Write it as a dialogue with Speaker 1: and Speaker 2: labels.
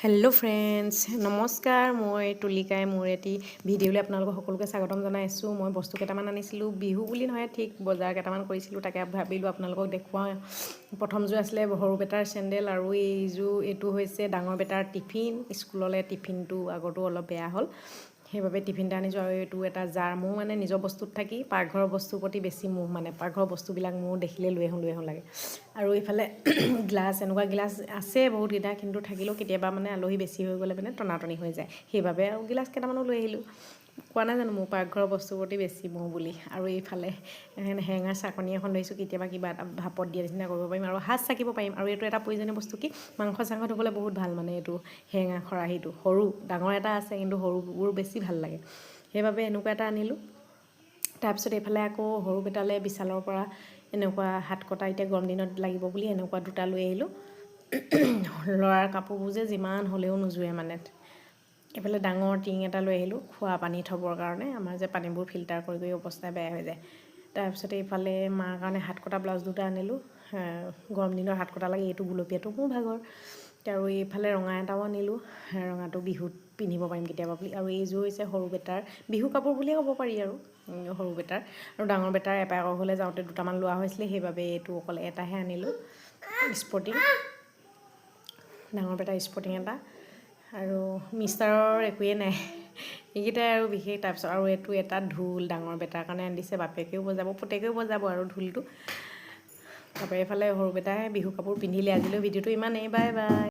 Speaker 1: Hello' friends, নমস্কাৰ। মই তুলিকাই মোৰ এটি ভিডিঅ'লৈ আপোনালোকক সকলোকে স্বাগতম জনাইছোঁ। মই বস্তু কেইটামান আনিছিলোঁ, বিহু বুলি নহয়, ঠিক বজাৰ কেইটামান কৰিছিলোঁ, তাকে ভাবিলোঁ আপোনালোকক দেখুৱাওঁ। প্ৰথমযোৰ আছিলে সৰু বেটাৰ চেণ্ডেল, আৰু এইটো হৈছে ডাঙৰ বেটাৰ টিফিন। স্কুললৈ টিফিনটো আগৰটো অলপ বেয়া হ'ল, সেইবাবে টিফিন এটা আনিছোঁ। আৰু এইটো এটা জাৰ। মোৰ মানে নিজৰ বস্তুত থাকি পাকঘৰৰ বস্তুৰ প্ৰতি বেছি মোহ, মানে পাকঘৰৰ বস্তুবিলাক মোৰ দেখিলে লৈ আহোঁ লাগে। আৰু এইফালে গ্লাছ, এনেকুৱা গ্লাছ আছে বহুতকেইটা, কিন্তু থাকিলেও কেতিয়াবা মানে আলহী বেছি হৈ গ'লে মানে টনাটনি হৈ যায়, সেইবাবে আৰু গিলাচ কেইটামানো লৈ আহিলোঁ। কোৱা নাই জানো মোৰ পাকঘৰৰ বস্তুৰ প্ৰতি বেছি মোহ বুলি। আৰু এইফালে হেঙাৰ চাকনি এখন লৈছোঁ, কেতিয়াবা কিবা এটা ভাপত দিয়া নিচিনা কৰিব পাৰিম আৰু সাজ চাকিব পাৰিম। আৰু এইটো এটা প্ৰয়োজনীয় বস্তু, কি মাংস চাংস ধুবলৈ বহুত ভাল, মানে এইটো হেঙা খৰাহীটো সৰু, ডাঙৰ এটা আছে কিন্তু সৰুবোৰ বেছি ভাল লাগে, সেইবাবে এনেকুৱা এটা আনিলোঁ। তাৰপিছত এইফালে আকৌ সৰু বেটালৈ বিশালৰ পৰা এনেকুৱা হাত কটা, এতিয়া গৰম দিনত লাগিব বুলি এনেকুৱা দুটা লৈ আহিলোঁ। ল'ৰাৰ কাপোৰবোৰ যে যিমান হ'লেও নোজোৰে মানে। এইফালে ডাঙৰ টিং এটা লৈ আহিলোঁ খোৱা পানী থ'বৰ কাৰণে, আমাৰ যে পানীবোৰ ফিল্টাৰ কৰি অৱস্থা বেয়া হৈ যায়। তাৰপিছতে এইফালে মাৰ কাৰণে হাত কটা ব্লাউজ দুটা আনিলোঁ। গৰম দিনত হাত কটা লাগে, এইটো গুলপীয়াটো মোৰ ভাগৰ। আৰু এইফালে ৰঙা এটাও আনিলোঁ, ৰঙাটো বিহুত পিন্ধিব পাৰিম কেতিয়াবা বুলি। আৰু এইযোৰ হৈছে সৰু বেটাৰ বিহু কাপোৰ বুলিয়ে ক'ব পাৰি আৰু সৰু বেটাৰ। আৰু ডাঙৰ বেটাৰ এপাকৰ ঘৰলৈ যাওঁতে দুটামান লোৱা হৈছিলে, সেইবাবে এইটো অকল এটাহে আনিলোঁ, স্পৰ্টিং। ডাঙৰ বেটাৰ স্পৰ্টিং এটা, আৰু মিষ্টাৰৰ একোৱেই নাই, এইকেইটাই আৰু বিশেষ। তাৰপিছত আৰু এইটো এটা ঢোল, ডাঙৰ বেটাৰ কাৰণে আনি দিছে, বাপেকেও বজাব পুতেকেও বজাব আৰু ঢোলটো। তাৰপৰা এইফালে সৰু বেটাই বিহু কাপোৰ পিন্ধিলে। আজিলৈ ভিডিঅ'টো ইমানেই, বাই বাই।